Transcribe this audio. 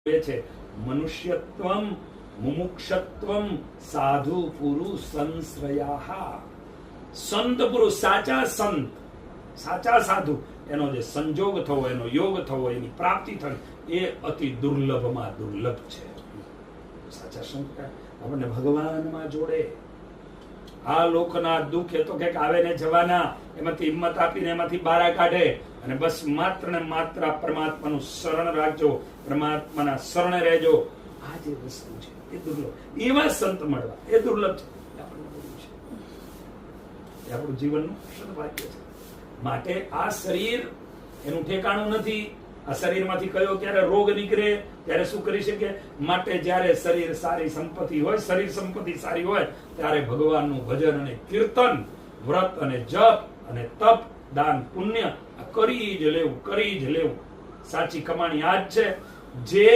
છે મનુષ્યત્વમ મુમુક્ષત્વમ સાધુ પુરુષ સંશ્રયાહ. સંત પુરુષ, સાચા સંત, સાચા સાધુ, એનો જે સંજોગ થવો, એનો યોગ થવો, એની પ્રાપ્તિ થવી, એ અતિ દુર્લભમાં દુર્લભ છે. સાચા સંત આપણને ભગવાનમાં જોડે. આ લોકના દુઃખ એ તો કંઈક આવે ને જવાના, એમાંથી હિંમત આપીને એમાંથી બહાર કાઢે અને બસ માત્ર ને માત્ર પરમાત્માનું શરણ રાખજો, પરમાત્માના શરણે રહેજો. આ જે વસ્તુ છે એ દુર્લભ. એવા સંત મળવા એ દુર્લભ છે. એ આપણું જીવનનું સદભાગ્ય છે. માટે આ શરીર એનું ઠેકાણું નથી. આ શરીરમાંથી કયો ક્યારે રોગ નીકળે ત્યારે શું કરી શકે? માટે જ્યારે શરીર સારી સંપત્તિ હોય, શરીર સંપત્તિ સારી હોય, ત્યારે ભગવાનનું ભજન અને કીર્તન, વ્રત અને જપ અને તપ, દાન, પુણ્ય કરી જ લેવું, કરી જ લેવું. સાચી કમાણી આ જ છે. જે